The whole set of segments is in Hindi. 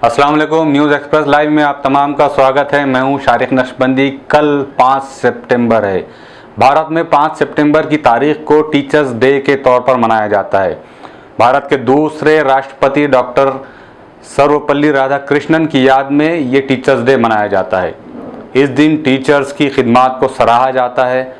अस्सलाम वालेकुम। न्यूज़ एक्सप्रेस लाइव में आप तमाम का स्वागत है। मैं हूं शारिक नक्शबंदी। कल 5 सितंबर है। भारत में 5 सितंबर की तारीख को टीचर्स डे के तौर पर मनाया जाता है। भारत के दूसरे राष्ट्रपति डॉक्टर सर्वपल्ली राधाकृष्णन की याद में ये टीचर्स डे मनाया जाता है। इस दिन टीचर्स की खिदमत को सराहा जाता है।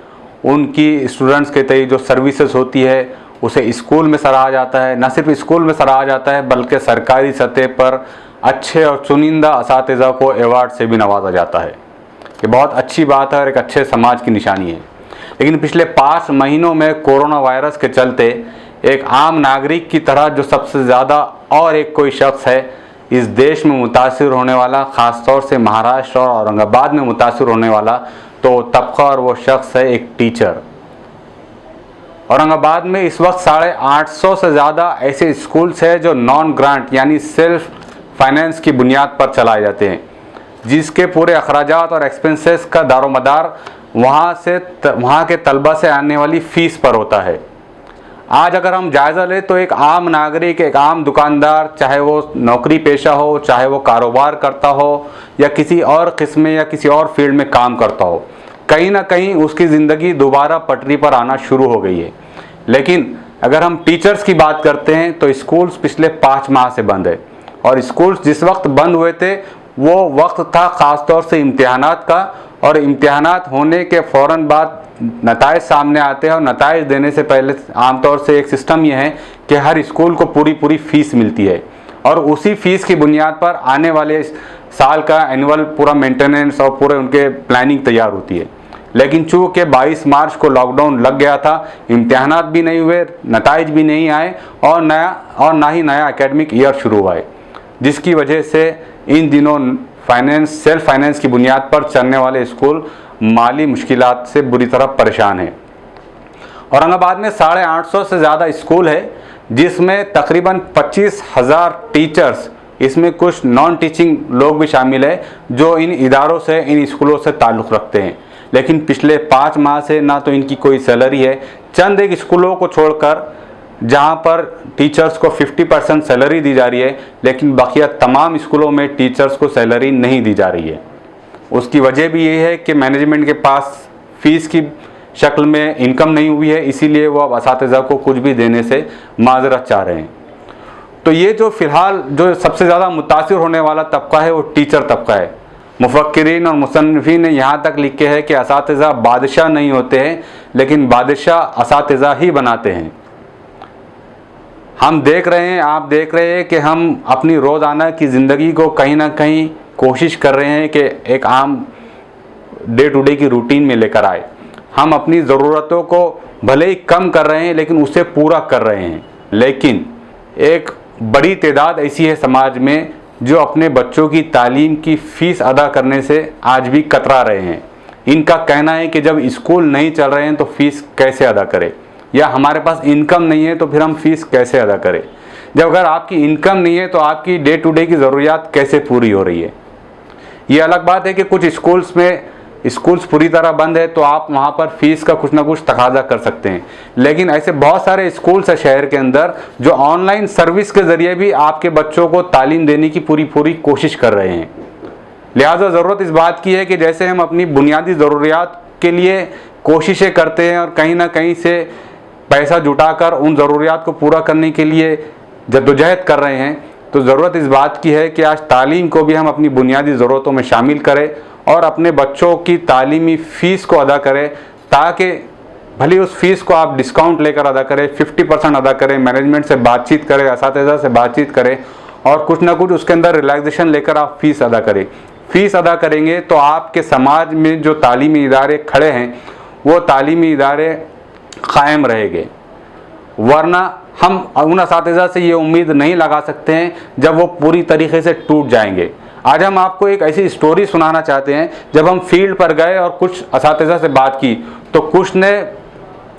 उनकी स्टूडेंट्स के तय जो सर्विसेज होती है उसे स्कूल में सराहा जाता है। न सिर्फ स्कूल में सराहा जाता है बल्कि सरकारी सतह पर अच्छे और चुनिंदा असातिज़ा को अवार्ड से भी नवाजा जाता है। ये बहुत अच्छी बात है और एक अच्छे समाज की निशानी है। लेकिन पिछले 5 महीनों में कोरोना वायरस के चलते एक आम नागरिक की तरह जो सबसे ज़्यादा और एक कोई शख्स है इस देश में मुतासिर होने वाला, ख़ासतौर से महाराष्ट्र और औरंगाबाद में मुतासिर होने वाला, तो तबका और वो शख्स है एक टीचर। औरंगाबाद में इस वक्त 850 से ज़्यादा ऐसे स्कूल्स हैं जो नॉन ग्रांट यानी सिर्फ फाइनेंस की बुनियाद पर चलाए जाते हैं, जिसके पूरे अखराजात और एक्सपेंसेस का दारोमदार वहाँ के तलबा से आने वाली फ़ीस पर होता है। आज अगर हम जायज़ा लें तो एक आम नागरिक, एक आम दुकानदार, चाहे वो नौकरी पेशा हो, चाहे वो कारोबार करता हो या किसी और किस्म या किसी और फील्ड में काम करता हो, कहीं ना कहीं उसकी ज़िंदगी दोबारा पटरी पर आना शुरू हो गई है। लेकिन अगर हम टीचर्स की बात करते हैं तो स्कूल्स पिछले 5 माह से बंद है और स्कूल्स जिस वक्त बंद हुए थे वो वक्त था ख़ास तौर से इम्तिहानात का, और इम्तिहानात होने के फ़ौरन बाद नताइज सामने आते हैं और नताइज देने से पहले आमतौर से एक सिस्टम ये है कि हर स्कूल को पूरी फ़ीस मिलती है और उसी फ़ीस की बुनियाद पर आने वाले साल का एनुअल पूरा मेंटेनेंस और पूरे उनके प्लानिंग तैयार होती है। लेकिन चूँकि 22 मार्च को लॉकडाउन लग गया था, इम्तिहानात भी नहीं हुए, नताइज भी नहीं आए और ना ही नया एकेडमिक ईयर शुरू हुआ है, जिसकी वजह से इन दिनों सेल्फ फाइनेंस की बुनियाद पर चलने वाले स्कूल माली मुश्किलात से बुरी तरह परेशान हैं। औरंगाबाद में 850 से ज़्यादा स्कूल है, जिसमें तकरीबन 25,000 टीचर्स, इसमें कुछ नॉन टीचिंग लोग भी शामिल है जो इन इदारों से, इन स्कूलों से ताल्लुक़ रखते हैं। लेकिन पिछले 5 माह से ना तो इनकी कोई सैलरी है, चंद एक स्कूलों को छोड़कर जहां पर टीचर्स को 50% सैलरी दी जा रही है, लेकिन बाकिया तमाम स्कूलों में टीचर्स को सैलरी नहीं दी जा रही है। उसकी वजह भी ये है कि मैनेजमेंट के पास फ़ीस की शक्ल में इनकम नहीं हुई है, इसीलिए वो अब असातिज़ा को कुछ भी देने से माजरत चाह रहे हैं। तो ये जो फ़िलहाल जो सबसे ज़्यादा मुतासिर होने वाला तबका है वो टीचर तबका है। मुफक्किरीन और मुसन्निफ़ीन ने यहाँ तक लिखे है कि असातिज़ा बादशाह नहीं होते हैं, लेकिन बादशाह असातिज़ा ही बनाते हैं। हम देख रहे हैं, आप देख रहे हैं कि हम अपनी रोज़ाना की ज़िंदगी को कहीं ना कहीं कोशिश कर रहे हैं कि एक आम डे टू डे की रूटीन में लेकर आए। हम अपनी ज़रूरतों को भले ही कम कर रहे हैं लेकिन उसे पूरा कर रहे हैं। लेकिन एक बड़ी तादाद ऐसी है समाज में जो अपने बच्चों की तालीम की फ़ीस अदा करने से आज भी कतरा रहे हैं। इनका कहना है कि जब स्कूल नहीं चल रहे हैं तो फ़ीस कैसे अदा करें, या हमारे पास इनकम नहीं है तो फिर हम फ़ीस कैसे अदा करें। जब अगर आपकी इनकम नहीं है तो आपकी डे टू डे की ज़रूरियात कैसे पूरी हो रही है। ये अलग बात है कि कुछ स्कूल्स पूरी तरह बंद है तो आप वहाँ पर फ़ीस का कुछ ना कुछ तकाजा कर सकते हैं, लेकिन ऐसे बहुत सारे स्कूल्स हैं शहर के अंदर जो ऑनलाइन सर्विस के ज़रिए भी आपके बच्चों को तालीम देने की पूरी कोशिश कर रहे हैं। लिहाजा ज़रूरत इस बात की है कि जैसे हम अपनी बुनियादी ज़रूरियात के लिए कोशिशें करते हैं और कहीं ना कहीं से पैसा जुटाकर उन ज़रूरियात को पूरा करने के लिए जद्दोजहद कर रहे हैं, तो ज़रूरत इस बात की है कि आज तालीम को भी हम अपनी बुनियादी ज़रूरतों में शामिल करें और अपने बच्चों की तालीमी फ़ीस को अदा करें, ताकि भले उस फ़ीस को आप डिस्काउंट लेकर अदा करें, 50% अदा करें, मैनेजमेंट से बातचीत करें, असातिज़ा से बातचीत करें और कुछ ना कुछ उसके अंदर रिलैक्सेशन लेकर आप फ़ीस अदा करें। फ़ीस अदा करेंगे तो आपके समाज में जो तालीमी इदारे खड़े हैं वो तालीमी इदारे कायम रहेंगे, वरना हम उन असातिज़ा से ये उम्मीद नहीं लगा सकते हैं जब वो पूरी तरीके से टूट जाएंगे। आज हम आपको एक ऐसी स्टोरी सुनाना चाहते हैं। जब हम फील्ड पर गए और कुछ असातिज़ा से बात की तो कुछ ने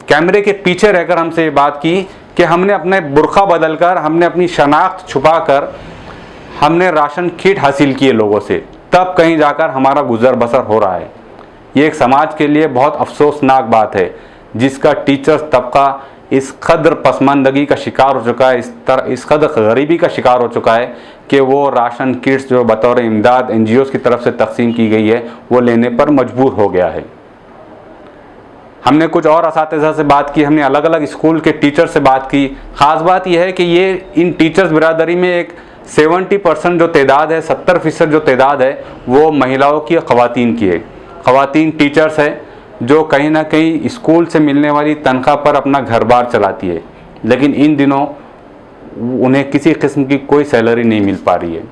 कैमरे के पीछे रहकर हमसे ये बात की कि हमने अपने बुर्का बदल कर, हमने अपनी शनाख्त छुपा कर, हमने राशन किट हासिल किए लोगों से, तब कहीं जाकर हमारा गुजर बसर हो रहा है। ये एक समाज के लिए बहुत अफसोसनाक बात है जिसका टीचर्स तबका इस कदर पसमानदगी का शिकार हो चुका है, इस कदर गरीबी का शिकार हो चुका है कि वो राशन किट्स जो बतौर इमदाद NGOs की तरफ से तकसीम की गई है वो लेने पर मजबूर हो गया है। हमने कुछ और असातिज़ा से बात की, हमने अलग अलग स्कूल के टीचर से बात की। ख़ास बात यह है कि ये इन टीचर्स बिरादरी में एक 70% जो तादाद है, 70% जो तादाद है वो महिलाओं की, ख़वातीन की है। ख़वातीन टीचर्स है जो कहीं ना कहीं स्कूल से मिलने वाली तनख्वाह पर अपना घर बार चलाती है, लेकिन इन दिनों उन्हें किसी किस्म की कोई सैलरी नहीं मिल पा रही है।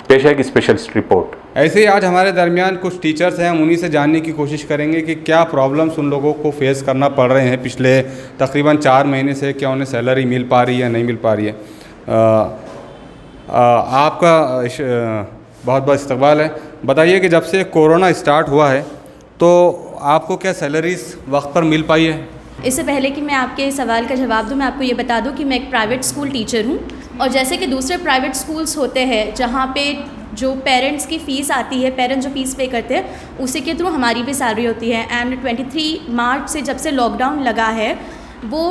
पेश है एक स्पेशलिस्ट रिपोर्ट। ऐसे ही आज हमारे दरमियान कुछ टीचर्स हैं, हम उन्हीं से जानने की कोशिश करेंगे कि क्या प्रॉब्लम्स उन लोगों को फेस करना पड़ रहे हैं पिछले तकरीबन 4 महीने से, क्या उन्हें सैलरी मिल पा रही है, नहीं मिल पा रही है। आपका बहुत बहुत इस्तकबाल है। बताइए कि जब से कोरोना स्टार्ट हुआ है तो आपको क्या सैलरीज वक्त पर मिल पाई है? इससे पहले कि मैं आपके सवाल का जवाब दूं, मैं आपको ये बता दूं कि मैं एक प्राइवेट स्कूल टीचर हूं, और जैसे कि दूसरे प्राइवेट स्कूल्स होते हैं जहां पे जो पेरेंट्स की फ़ीस आती है, पेरेंट्स जो फ़ीस पे करते हैं उसी के थ्रू हमारी भी सैलरी होती है। एंड 23 मार्च से जब से लॉकडाउन लगा है वो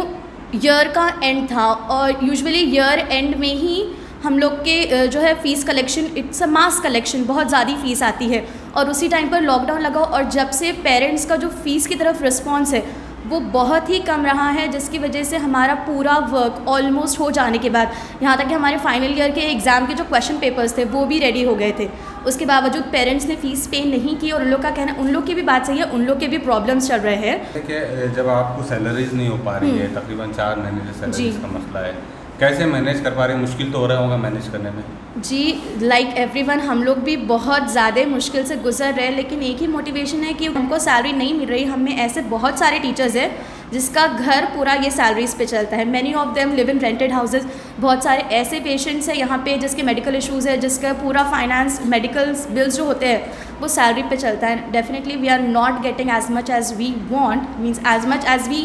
ईयर का एंड था, और यूजुअली ईयर एंड में ही हम लोग के जो है fees collection, it's a mass collection, बहुत ज़्यादा फ़ीस आती है, और उसी टाइम पर लॉकडाउन लगा, और जब से पेरेंट्स का जो फ़ीस की तरफ रिस्पॉन्स है वो बहुत ही कम रहा है, जिसकी वजह से हमारा पूरा वर्क ऑलमोस्ट हो जाने के बाद, यहाँ तक कि हमारे फाइनल ईयर के एग्ज़ाम के जो क्वेश्चन पेपर्स थे वो भी रेडी हो गए थे, उसके बावजूद पेरेंट्स ने फ़ीस पे नहीं की। और उन लोग का कहना, उन लोग की भी बात सही है, उन लोग के भी प्रॉब्लम्स चल रहे हैं। देखिए, जब आपको सैलरीज नहीं हो पा रही है, तकरीबन 4 महीने से सैलरीज का मसला है, कैसे मैनेज कर पा रहे हैं? मुश्किल तो हो रहा होगा मैनेज करने में। जी, लाइक एवरीवन हम लोग भी बहुत ज़्यादा मुश्किल से गुजर रहे हैं, लेकिन एक ही मोटिवेशन है कि हमको सैलरी नहीं मिल रही। हम में ऐसे बहुत सारे टीचर्स हैं जिसका घर पूरा ये सैलरीज़ पे चलता है। Many of them live in rented houses. बहुत सारे ऐसे पेशेंट्स हैं यहाँ पे जिसके मेडिकल इश्यूज़ है, जिसका पूरा फाइनेंस, मेडिकल बिल्स जो होते हैं वो सैलरी पे चलता है। Definitely we are not getting as much as we want, means as much as we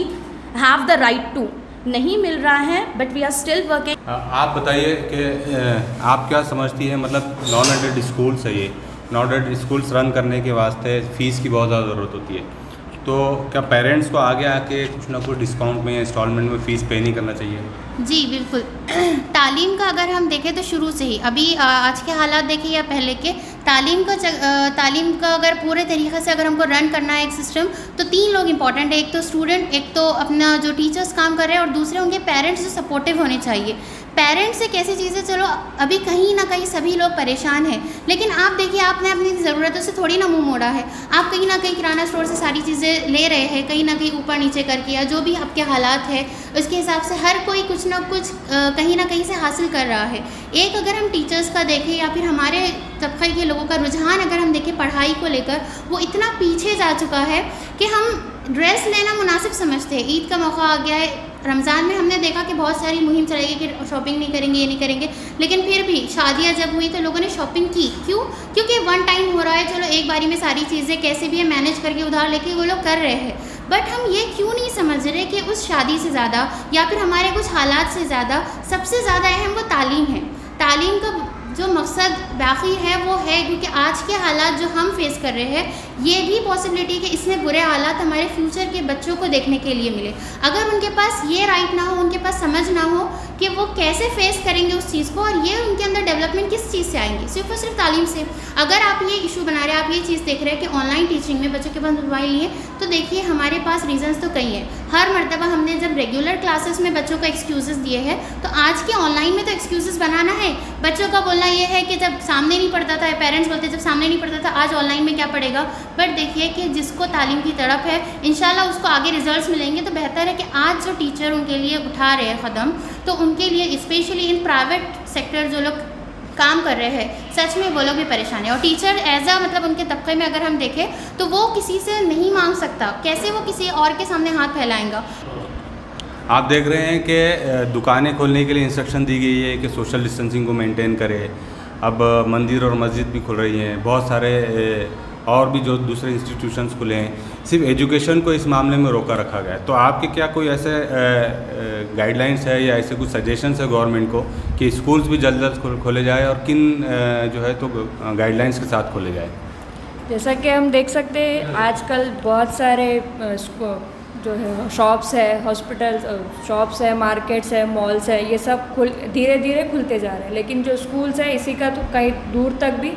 have the right to, नहीं मिल रहा है, but we are still working. आप बताइए कि आप क्या समझती हैं, मतलब नॉन एडेड स्कूल्स है ये, नॉन एडेड स्कूल्स रन करने के वास्ते फ़ीस की बहुत ज़्यादा ज़रूरत होती है, तो क्या पेरेंट्स को आगे आके कुछ ना कुछ डिस्काउंट में या इंस्टॉलमेंट में फ़ीस पे नहीं करना चाहिए? जी बिल्कुल। तालीम का अगर हम देखें तो शुरू से ही, अभी आज के हालात देखें या पहले के, तालीम का अगर पूरे तरीक़े से अगर हमको रन करना है एक सिस्टम, तो 3 लोग इंपॉर्टेंट है। एक तो स्टूडेंट, एक तो अपना जो टीचर्स काम कर रहे हैं, और दूसरे उनके पेरेंट्स जो सपोर्टिव होने चाहिए। पेरेंट्स एक ऐसी चीज़ है, चलो अभी कहीं ना कहीं सभी लोग परेशान हैं, लेकिन आप देखिए आपने अपनी ज़रूरतों से थोड़ी ना मुंह मोड़ा है। आप कहीं ना कहीं किराना स्टोर से सारी चीज़ें ले रहे हैं, कहीं ना कहीं ऊपर नीचे करके, या जो भी आपके हालात है उसके हिसाब से हर कोई कुछ ना कुछ कहीं ना कहीं से हासिल कर रहा है। एक अगर हम टीचर्स का देखें या फिर हमारे तबके के लोगों का रुझान अगर हम देखें पढ़ाई को लेकर, वो इतना पीछे जा चुका है कि हम ड्रेस लेना मुनासिब समझते हैं। ईद का मौका आ गया है, रमज़ान में हमने देखा कि बहुत सारी मुहिम चलाई गई कि शॉपिंग नहीं करेंगे, ये नहीं करेंगे, लेकिन फिर भी शादियां जब हुई तो लोगों ने शॉपिंग की। क्यों? क्योंकि वन टाइम हो रहा है, चलो एक बारी में सारी चीज़ें कैसे भी है मैनेज करके उधार लेके वो लोग कर रहे हैं। बट हम ये क्यों नहीं समझ रहे कि उस शादी से ज़्यादा या फिर हमारे कुछ हालात से ज़्यादा सबसे ज़्यादा अहम वो तालीम है। तालीम का जो मकसद बाकी है वो है, क्योंकि आज के हालात जो हम फेस कर रहे हैं, ये भी पॉसिबिलिटी कि इसमें बुरे हालात हमारे फ्यूचर के बच्चों को देखने के लिए मिले। अगर उनके पास ये राइट ना हो, उनके पास समझ ना हो कि वो कैसे फेस करेंगे उस चीज़ को, और ये उनके अंदर डेवलपमेंट किस चीज़ से आएंगी, सिर्फ और सिर्फ तालीम से। अगर आप ये इशू बना रहे हैं, आप ये चीज़ देख रहे हैं कि ऑनलाइन टीचिंग में बच्चों के पास मोबाइल नहीं है, तो देखिए हमारे पास रीजंस तो कई हैं। हर मरतबा हमने जब रेगुलर क्लासेस में बच्चों को एक्सक्यूज़ेस दिए हैं, तो आज के ऑनलाइन में तो एक्सक्यूज़ेस बनाना है। बच्चों का बोलना ये है कि जब सामने नहीं पढ़ता था, पेरेंट्स बोलते जब सामने नहीं पढ़ता था, आज ऑनलाइन में क्या पढ़ेगा। बट देखिए कि जिसको तालीम की तड़प है, इंशाल्लाह उसको आगे रिजल्ट्स मिलेंगे। तो बेहतर है कि आज जो टीचर उनके लिए उठा रहे हैं कदम, तो उनके लिए स्पेशली इन प्राइवेट सेक्टर जो लोग काम कर रहे हैं, सच में वो लोग भी परेशान है। और टीचर एज आ मतलब उनके तबके में अगर हम देखें तो वो किसी से नहीं मांग सकता, कैसे वो किसी और के सामने हाथ फैलाएगा। आप देख रहे हैं कि दुकानें खोलने के लिए इंस्ट्रक्शन दी गई है कि सोशल डिस्टेंसिंग को मेंटेन करें। अब मंदिर और मस्जिद भी खुल रही हैं, बहुत सारे और भी जो दूसरे इंस्टीट्यूशंस खुले हैं। सिर्फ एजुकेशन को इस मामले में रोका रखा गया है। तो आपके क्या कोई ऐसे गाइडलाइंस है या ऐसे कुछ सजेशंस है गवर्नमेंट को कि स्कूल्स भी जल्द जल्द खोले जाए, और किन जो है तो गाइडलाइंस के साथ खोले जाए? जैसा कि हम देख सकते हैं आजकल बहुत सारे जो है शॉप्स है, हॉस्पिटल्स, शॉप्स है, मार्केट्स है, मॉल्स है, ये सब धीरे धीरे खुलते जा रहे हैं। लेकिन जो स्कूल्स है इसी का तो कहीं दूर तक भी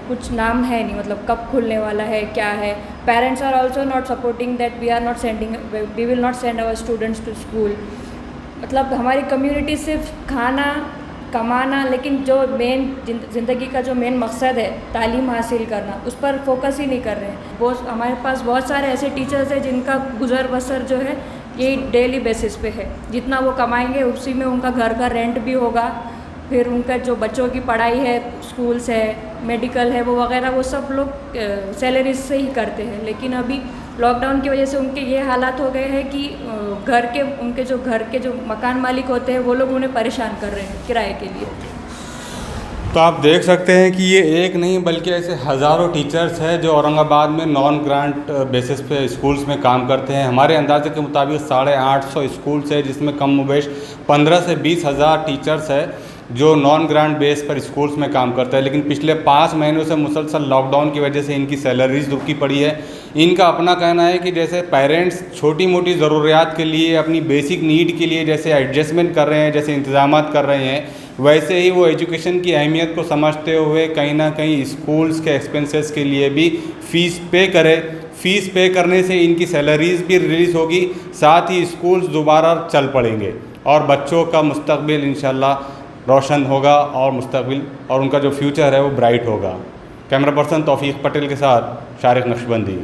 कुछ नाम है नहीं, मतलब कब खुलने वाला है, क्या है। Parents are also not supporting that we are not sending, we will not send our students to school. मतलब हमारी कम्युनिटी सिर्फ खाना कमाना, लेकिन जो मेन ज़िंदगी का जो मेन मकसद है तालीम हासिल करना, उस पर फोकस ही नहीं कर रहे हैं। बहुत हमारे पास बहुत सारे ऐसे टीचर्स हैं जिनका गुजर बसर जो है ये डेली बेसिस पे है। जितना वो कमाएंगे उसी में उनका घर का रेंट भी होगा, फिर उनका जो बच्चों की पढ़ाई है, स्कूल्स है, मेडिकल है, वो वगैरह वो सब लोग सैलरीज से ही करते हैं। लेकिन अभी लॉकडाउन की वजह से उनके ये हालात हो गए हैं कि उनके जो मकान मालिक होते हैं वो लोग उन्हें परेशान कर रहे हैं किराए के लिए। तो आप देख सकते हैं कि ये एक नहीं बल्कि ऐसे हज़ारों टीचर्स हैं जो औरंगाबाद में नॉन ग्रांट बेसिस पे स्कूल्स में काम करते हैं। हमारे अंदाजे के मुताबिक 850 स्कूल्स है जिसमें कम बेश 15 से 20 हज़ार टीचर्स है जो नॉन ग्रांट बेस पर स्कूल्स में काम करता है। लेकिन पिछले 5 महीनों से मुसलसल लॉकडाउन की वजह से इनकी सैलरीज रुकी पड़ी है। इनका अपना कहना है कि जैसे पेरेंट्स छोटी मोटी ज़रूरियात के लिए, अपनी बेसिक नीड के लिए जैसे एडजस्टमेंट कर रहे हैं, जैसे इंतज़ामात कर रहे हैं, वैसे ही वो एजुकेशन की अहमियत को समझते हुए कहीं ना कहीं स्कूल्स के एक्सपेंसेस के लिए भी फ़ीस पे करे। फ़ीस पे करने से इनकी सैलरीज भी रिलीज़ होगी, साथ ही स्कूल्स दोबारा चल पड़ेंगे और बच्चों का मुस्तकबिल इंशाल्लाह रोशन होगा और मुस्तकबिल और उनका जो फ्यूचर है वो ब्राइट होगा। कैमरा पर्सन तौफीक पटेल के साथ शारिक नक्शबंदी।